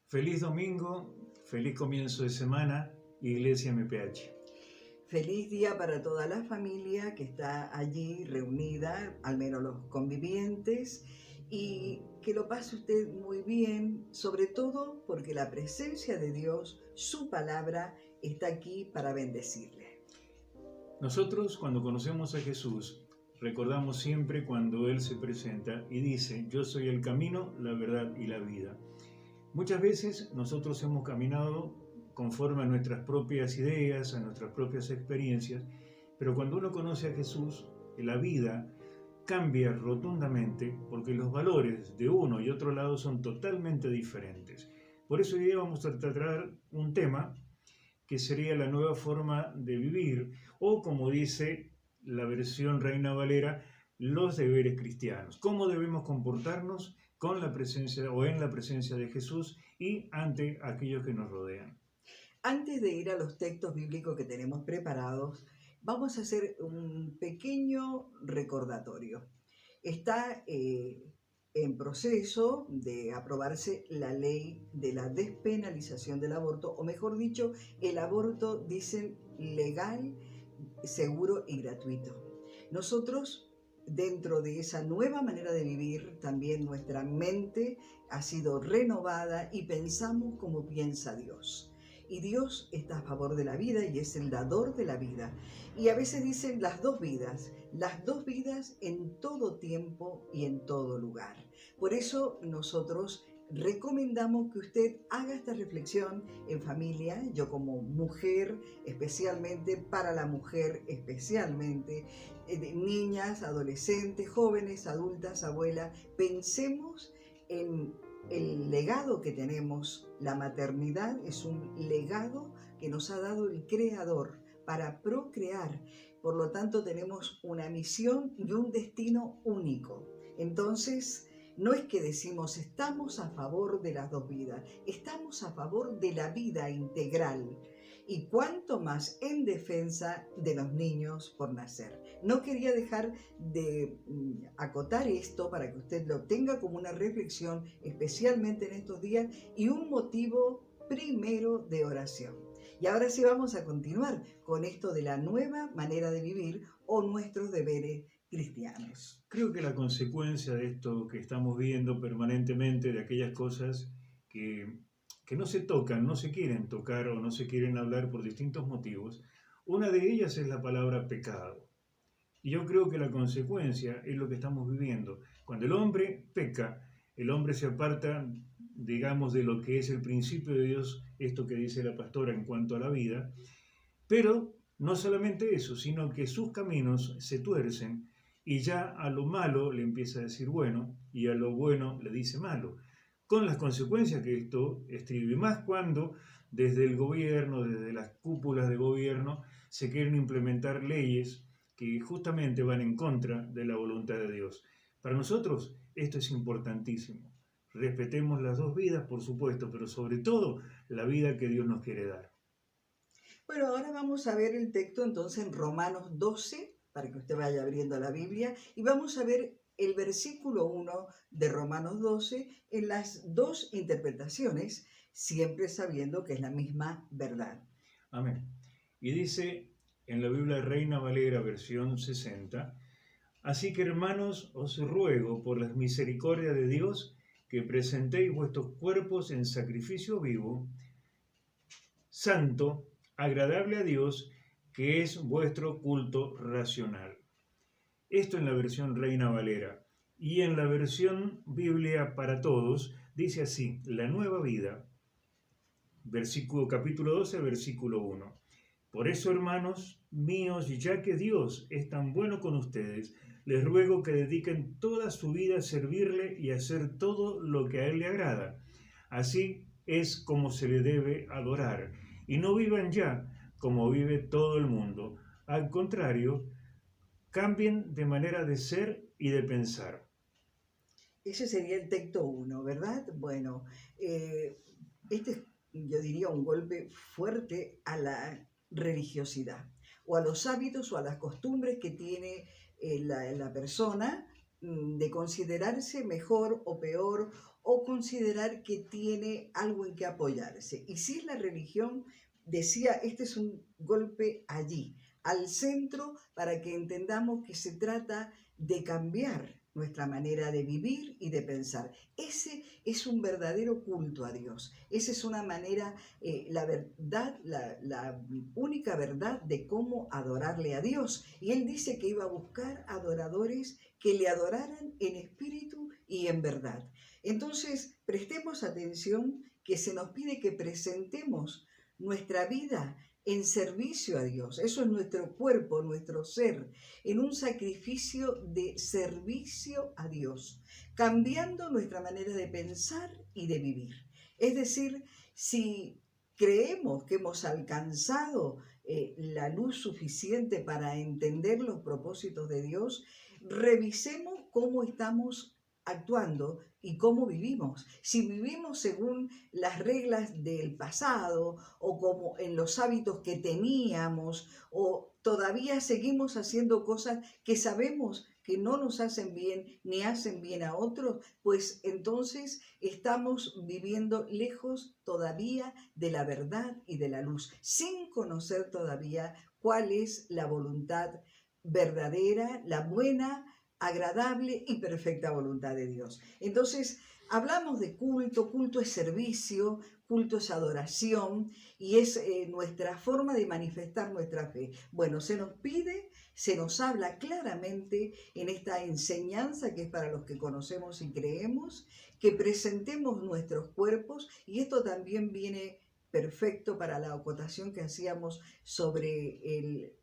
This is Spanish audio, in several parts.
Feliz domingo, feliz comienzo de semana, Iglesia MPH. Feliz día para toda la familia que está allí reunida, al menos los convivientes, y que lo pase usted muy bien, sobre todo porque la presencia de Dios, su palabra, está aquí para bendecirle. Nosotros, cuando conocemos a Jesús, recordamos siempre cuando Él se presenta y dice: yo soy el camino, la verdad y la vida. Muchas veces nosotros hemos caminado conforme a nuestras propias ideas, a nuestras propias experiencias, pero cuando uno conoce a Jesús, la vida cambia rotundamente porque los valores de uno y otro lado son totalmente diferentes. Por eso hoy día vamos a tratar un tema que sería la nueva forma de vivir, o como dice la versión Reina Valera, los deberes cristianos. ¿Cómo debemos comportarnos con la presencia o en la presencia de Jesús y ante aquellos que nos rodean? Antes de ir a los textos bíblicos que tenemos preparados, vamos a hacer un pequeño recordatorio. Está en proceso de aprobarse la ley de la despenalización del aborto, o mejor dicho, el aborto, dicen, legal, seguro y gratuito. Nosotros, dentro de esa nueva manera de vivir, también nuestra mente ha sido renovada y pensamos como piensa Dios. Y Dios está a favor de la vida y es el dador de la vida. Y a veces dicen las dos vidas en todo tiempo y en todo lugar. Por eso nosotros recomendamos que usted haga esta reflexión en familia, yo como mujer especialmente, para la mujer especialmente, niñas, adolescentes, jóvenes, adultas, abuelas, pensemos en el legado que tenemos. La maternidad es un legado que nos ha dado el Creador para procrear. Por lo tanto, tenemos una misión y un destino único. Entonces, no es que decimos estamos a favor de las dos vidas, estamos a favor de la vida integral. Y cuanto más en defensa de los niños por nacer. No quería dejar de acotar esto para que usted lo tenga como una reflexión, especialmente en estos días, y un motivo primero de oración. Y ahora sí vamos a continuar con esto de la nueva manera de vivir o nuestros deberes cristianos. Creo que la consecuencia de esto que estamos viendo permanentemente, de aquellas cosas que no se tocan, no se quieren tocar o no se quieren hablar por distintos motivos, una de ellas es la palabra pecado. Y yo creo que la consecuencia es lo que estamos viviendo. Cuando el hombre peca, el hombre se aparta, digamos, de lo que es el principio de Dios, esto que dice la pastora en cuanto a la vida, pero no solamente eso, sino que sus caminos se tuercen y ya a lo malo le empieza a decir bueno y a lo bueno le dice malo, con las consecuencias que esto estribe, más cuando desde el gobierno, desde las cúpulas de gobierno, se quieren implementar leyes que justamente van en contra de la voluntad de Dios. Para nosotros esto es importantísimo. Respetemos las dos vidas, por supuesto, pero sobre todo la vida que Dios nos quiere dar. Bueno, ahora vamos a ver el texto entonces en Romanos 12, para que usted vaya abriendo la Biblia, y vamos a ver el versículo 1 de Romanos 12 en las dos interpretaciones, siempre sabiendo que es la misma verdad. Amén. Y dice en la Biblia Reina Valera, versión 60, así que hermanos, os ruego por las misericordias de Dios que presentéis vuestros cuerpos en sacrificio vivo, santo, agradable a Dios, que es vuestro culto racional. Esto en la versión Reina Valera. Y en la versión Biblia para Todos dice así, la nueva vida, capítulo 12, versículo 1. Por eso, hermanos míos, ya que Dios es tan bueno con ustedes, les ruego que dediquen toda su vida a servirle y a hacer todo lo que a Él le agrada. Así es como se le debe adorar. Y no vivan ya como vive todo el mundo. Al contrario, cambien de manera de ser y de pensar. Ese sería el texto 1, ¿verdad? Bueno, este es, yo diría, un golpe fuerte a la religiosidad o a los hábitos o a las costumbres que tiene la persona de considerarse mejor o peor o considerar que tiene algo en que apoyarse. Y si es la religión, decía, este es un golpe allí, al centro, para que entendamos que se trata de cambiar nuestra manera de vivir y de pensar. Ese es un verdadero culto a Dios. Esa es una manera, la verdad, la única verdad de cómo adorarle a Dios. Y Él dice que iba a buscar adoradores que le adoraran en espíritu y en verdad. Entonces, prestemos atención que se nos pide que presentemos nuestra vida en servicio a Dios. Eso es nuestro cuerpo, nuestro ser, en un sacrificio de servicio a Dios, cambiando nuestra manera de pensar y de vivir. Es decir, si creemos que hemos alcanzado la luz suficiente para entender los propósitos de Dios, revisemos cómo estamos actuando y cómo vivimos. Si vivimos según las reglas del pasado o como en los hábitos que teníamos o todavía seguimos haciendo cosas que sabemos que no nos hacen bien ni hacen bien a otros, pues entonces estamos viviendo lejos todavía de la verdad y de la luz, sin conocer todavía cuál es la voluntad verdadera, la buena, agradable y perfecta voluntad de Dios. Entonces, hablamos de culto, culto es servicio, culto es adoración y es nuestra forma de manifestar nuestra fe. Bueno, se nos pide, se nos habla claramente en esta enseñanza que es para los que conocemos y creemos, que presentemos nuestros cuerpos, y esto también viene perfecto para la acotación que hacíamos sobre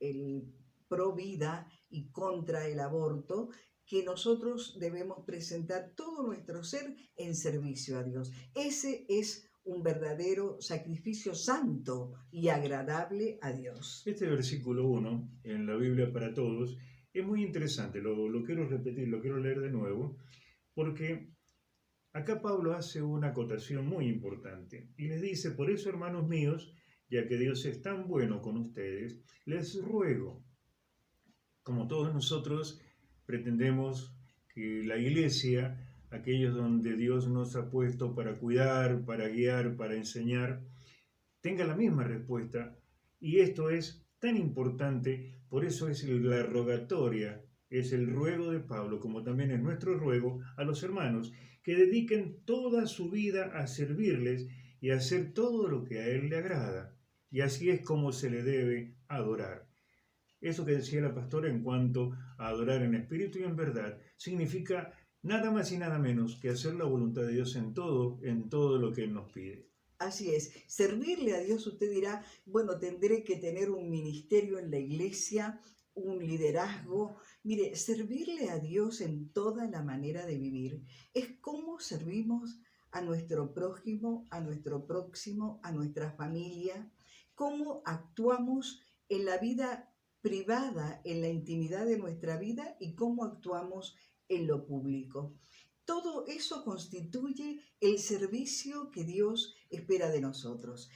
el pro vida y contra el aborto, que nosotros debemos presentar todo nuestro ser en servicio a Dios. Ese es un verdadero sacrificio santo y agradable a Dios. Este versículo 1 en la Biblia para Todos es muy interesante, lo quiero repetir, lo quiero leer de nuevo, porque acá Pablo hace una acotación muy importante y les dice: por eso, hermanos míos, ya que Dios es tan bueno con ustedes, les ruego, como todos nosotros pretendemos que la iglesia, aquellos donde Dios nos ha puesto para cuidar, para guiar, para enseñar, tenga la misma respuesta. Y esto es tan importante, por eso es la rogatoria, es el ruego de Pablo, como también es nuestro ruego a los hermanos, que dediquen toda su vida a servirles y a hacer todo lo que a Él le agrada. Y así es como se le debe adorar. Eso que decía la pastora en cuanto a adorar en espíritu y en verdad, significa nada más y nada menos que hacer la voluntad de Dios en todo lo que Él nos pide. Así es, servirle a Dios, usted dirá, bueno, tendré que tener un ministerio en la iglesia, un liderazgo. Mire, servirle a Dios en toda la manera de vivir es cómo servimos a nuestro prójimo, a nuestro próximo, a nuestra familia, cómo actuamos en la vida privada, en la intimidad de nuestra vida, y cómo actuamos en lo público. Todo eso constituye el servicio que Dios espera de nosotros.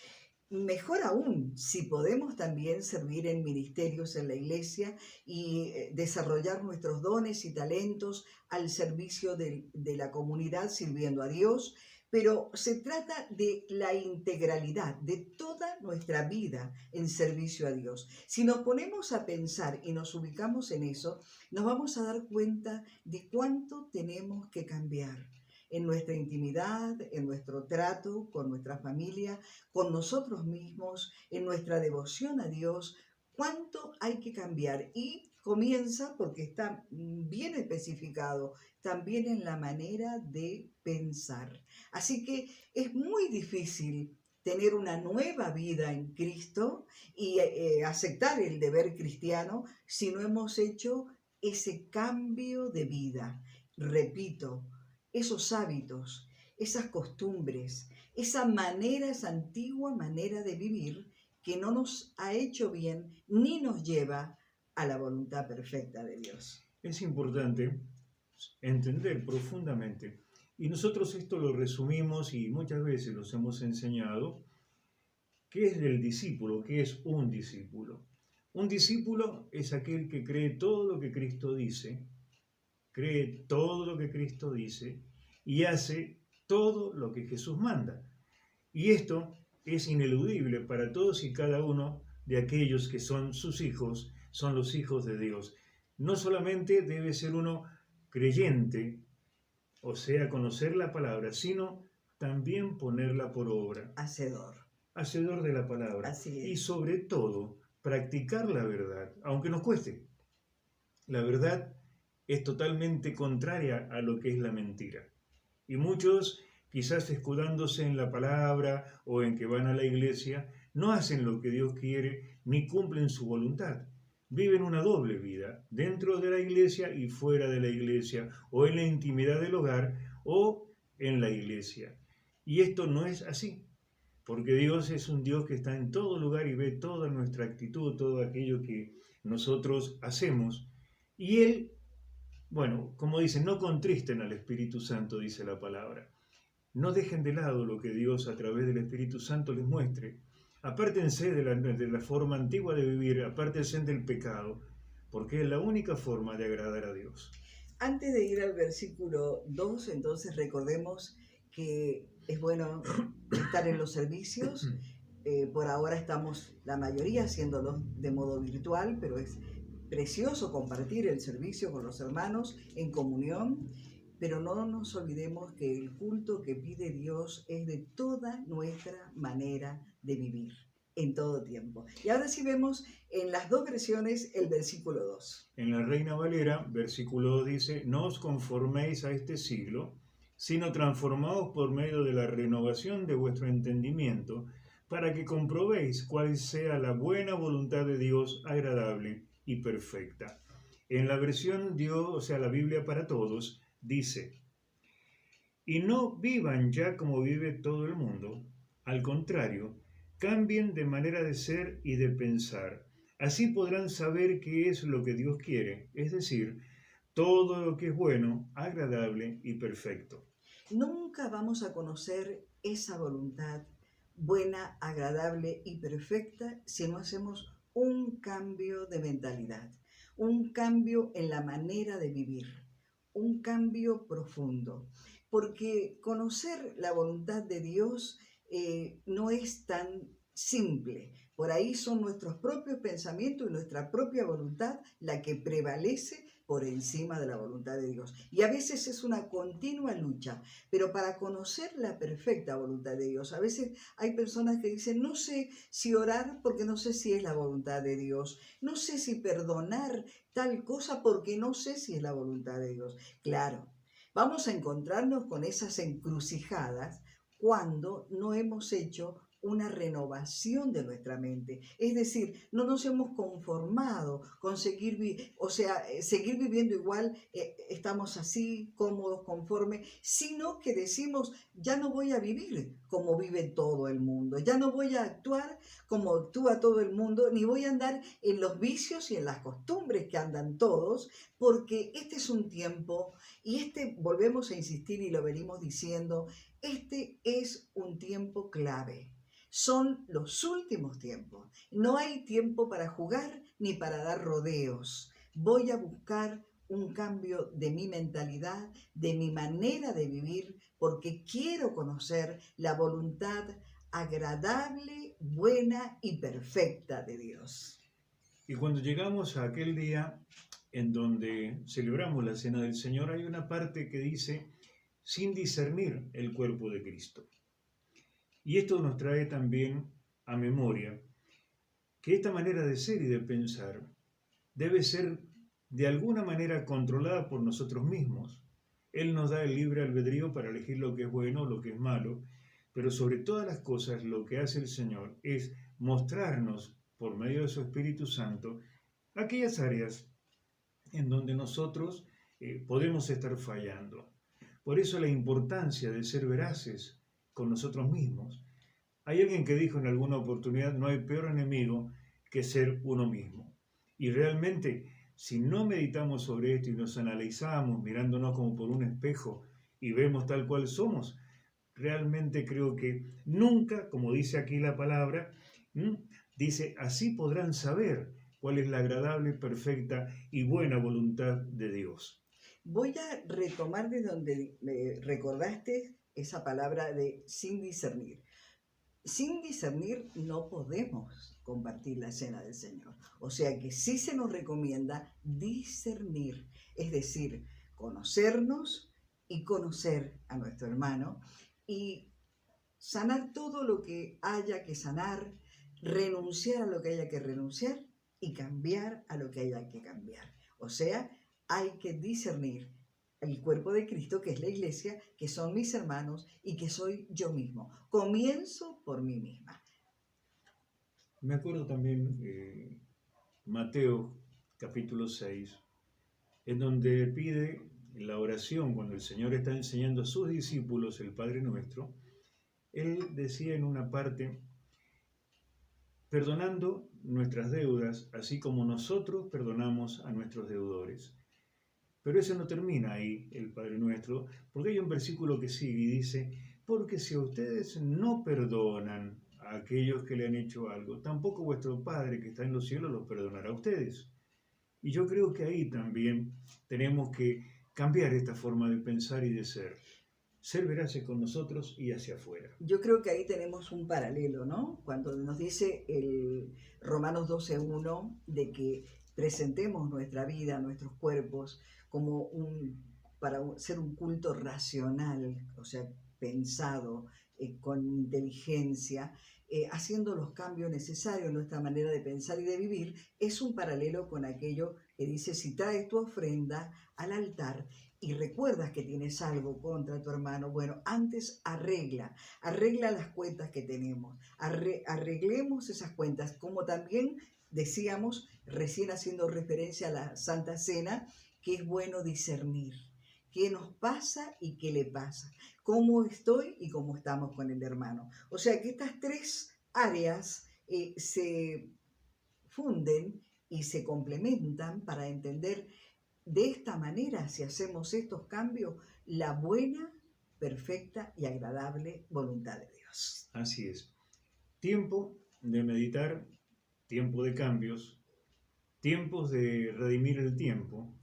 Mejor aún, si podemos también servir en ministerios en la iglesia y desarrollar nuestros dones y talentos al servicio de la comunidad, sirviendo a Dios, pero se trata de la integralidad de toda nuestra vida en servicio a Dios. Si nos ponemos a pensar y nos ubicamos en eso, nos vamos a dar cuenta de cuánto tenemos que cambiar en nuestra intimidad, en nuestro trato con nuestra familia, con nosotros mismos, en nuestra devoción a Dios, cuánto hay que cambiar. Y comienza, porque está bien especificado, también en la manera de pensar. Así que es muy difícil tener una nueva vida en Cristo y aceptar el deber cristiano si no hemos hecho ese cambio de vida. Repito, esos hábitos, esas costumbres, esa antigua manera de vivir que no nos ha hecho bien ni nos lleva a la voluntad perfecta de Dios. Es importante entender profundamente, y nosotros esto lo resumimos y muchas veces los hemos enseñado, qué es el discípulo, qué es un discípulo. Un discípulo es aquel que cree todo lo que Cristo dice, cree todo lo que Cristo dice y hace todo lo que Jesús manda. Y esto es ineludible para todos y cada uno de aquellos que son sus hijos, son los hijos de Dios. No solamente debe ser uno creyente, o sea, conocer la palabra, sino también ponerla por obra. Hacedor de la palabra. Así es. Y sobre todo, practicar la verdad, aunque nos cueste. La verdad es totalmente contraria a lo que es la mentira. Y muchos, quizás escudándose en la palabra o en que van a la iglesia, no hacen lo que Dios quiere ni cumplen su voluntad. Viven una doble vida, dentro de la iglesia y fuera de la iglesia, o en la intimidad del hogar o en la iglesia. Y esto no es así, porque Dios es un Dios que está en todo lugar y ve toda nuestra actitud, todo aquello que nosotros hacemos. Y Él, bueno, como dice, no contristen al Espíritu Santo, dice la palabra. No dejen de lado lo que Dios a través del Espíritu Santo les muestre. Apártense de la forma antigua de vivir, apártense del pecado, porque es la única forma de agradar a Dios. Antes de ir al versículo 2, entonces recordemos que es bueno estar en los servicios. Por ahora estamos la mayoría haciéndolos de modo virtual, pero es precioso compartir el servicio con los hermanos en comunión. Pero no nos olvidemos que el culto que pide Dios es de toda nuestra manera de vivir, en todo tiempo. Y ahora sí vemos en las dos versiones el versículo 2. En la Reina Valera, versículo 2 dice, no os conforméis a este siglo, sino transformaos por medio de la renovación de vuestro entendimiento, para que comprobéis cuál sea la buena voluntad de Dios, agradable y perfecta. En la versión Dios, o sea, la Biblia para todos, dice, y no vivan ya como vive todo el mundo, al contrario, cambien de manera de ser y de pensar. Así podrán saber qué es lo que Dios quiere, es decir, todo lo que es bueno, agradable y perfecto. Nunca vamos a conocer esa voluntad buena, agradable y perfecta si no hacemos un cambio de mentalidad, un cambio en la manera de vivir, un cambio profundo. Porque conocer la voluntad de Dios no es tan simple. Por ahí son nuestros propios pensamientos y nuestra propia voluntad la que prevalece por encima de la voluntad de Dios. Y a veces es una continua lucha, pero para conocer la perfecta voluntad de Dios, a veces hay personas que dicen, no sé si orar porque no sé si es la voluntad de Dios, no sé si perdonar tal cosa porque no sé si es la voluntad de Dios. Claro, vamos a encontrarnos con esas encrucijadas cuando no hemos hecho una renovación de nuestra mente. Es decir, no nos hemos conformado con seguir viviendo igual, estamos así, cómodos, conformes, sino que decimos, ya no voy a vivir como vive todo el mundo, ya no voy a actuar como actúa todo el mundo, ni voy a andar en los vicios y en las costumbres que andan todos, porque este es un tiempo, y volvemos a insistir y lo venimos diciendo, este es un tiempo clave. Son los últimos tiempos. No hay tiempo para jugar ni para dar rodeos. Voy a buscar un cambio de mi mentalidad, de mi manera de vivir, porque quiero conocer la voluntad agradable, buena y perfecta de Dios. Y cuando llegamos a aquel día en donde celebramos la Cena del Señor, hay una parte que dice, sin discernir el cuerpo de Cristo. Y esto nos trae también a memoria que esta manera de ser y de pensar debe ser de alguna manera controlada por nosotros mismos. Él nos da el libre albedrío para elegir lo que es bueno o lo que es malo, pero sobre todas las cosas lo que hace el Señor es mostrarnos por medio de su Espíritu Santo aquellas áreas en donde nosotros podemos estar fallando. Por eso la importancia de ser veraces con nosotros mismos. Hay alguien que dijo en alguna oportunidad, no hay peor enemigo que ser uno mismo. Y realmente, si no meditamos sobre esto y nos analizamos mirándonos como por un espejo y vemos tal cual somos, realmente creo que nunca, como dice aquí la palabra, dice, así podrán saber cuál es la agradable, perfecta y buena voluntad de Dios. Voy a retomar de donde me recordaste esa palabra de sin discernir. Sin discernir no podemos compartir la cena del Señor. O sea que sí se nos recomienda discernir, es decir, conocernos y conocer a nuestro hermano y sanar todo lo que haya que sanar, renunciar a lo que haya que renunciar y cambiar a lo que haya que cambiar. O sea, hay que discernir el cuerpo de Cristo, que es la iglesia, que son mis hermanos y que soy yo mismo. Comienzo por mí misma. Me acuerdo también Mateo capítulo 6, en donde pide la oración cuando el Señor está enseñando a sus discípulos el Padre Nuestro. Él decía en una parte, perdonando nuestras deudas, así como nosotros perdonamos a nuestros deudores. Pero eso no termina ahí, el Padre Nuestro, porque hay un versículo que sigue y dice, porque si ustedes no perdonan a aquellos que le han hecho algo, tampoco vuestro Padre que está en los cielos los perdonará a ustedes. Y yo creo que ahí también tenemos que cambiar esta forma de pensar y de ser veraces con nosotros y hacia afuera. Yo creo que ahí tenemos un paralelo, ¿no? Cuando nos dice el Romanos 12:1 de que presentemos nuestra vida, nuestros cuerpos, como para ser un culto racional, o sea, pensado, con inteligencia, haciendo los cambios necesarios en nuestra manera de pensar y de vivir, es un paralelo con aquello que dice, si traes tu ofrenda al altar y recuerdas que tienes algo contra tu hermano, bueno, antes arregla las cuentas que tenemos, arreglemos esas cuentas, como también decíamos, recién haciendo referencia a la Santa Cena, que es bueno discernir qué nos pasa y qué le pasa, cómo estoy y cómo estamos con el hermano. O sea que estas tres áreas se funden y se complementan para entender de esta manera, si hacemos estos cambios, la buena, perfecta y agradable voluntad de Dios. Así es. Tiempo de meditar, tiempo de cambios, tiempos de redimir el tiempo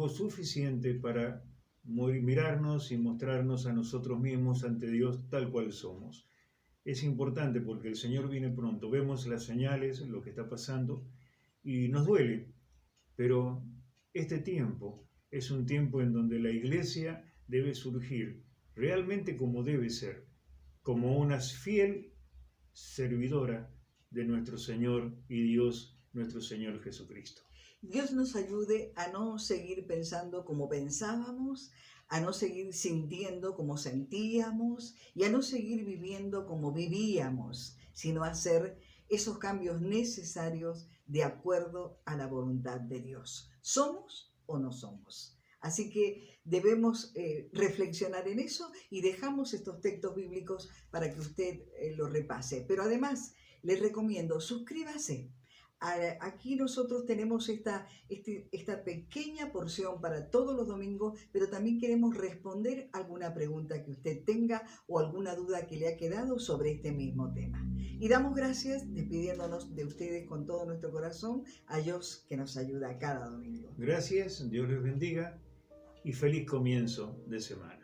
suficiente para mirarnos y mostrarnos a nosotros mismos ante Dios tal cual somos. Es importante porque el Señor viene pronto, vemos las señales, lo que está pasando y nos duele, pero este tiempo es un tiempo en donde la iglesia debe surgir realmente como debe ser, como una fiel servidora de nuestro Señor y Dios, nuestro Señor Jesucristo. Dios nos ayude a no seguir pensando como pensábamos, a no seguir sintiendo como sentíamos y a no seguir viviendo como vivíamos, sino a hacer esos cambios necesarios de acuerdo a la voluntad de Dios. ¿Somos o no somos? Así que debemos reflexionar en eso y dejamos estos textos bíblicos para que usted los repase. Pero además, les recomiendo, suscríbase. Aquí nosotros tenemos esta pequeña porción para todos los domingos, pero también queremos responder alguna pregunta que usted tenga o alguna duda que le ha quedado sobre este mismo tema. Y damos gracias, despidiéndonos de ustedes con todo nuestro corazón, a Dios que nos ayuda cada domingo. Gracias, Dios les bendiga y feliz comienzo de semana.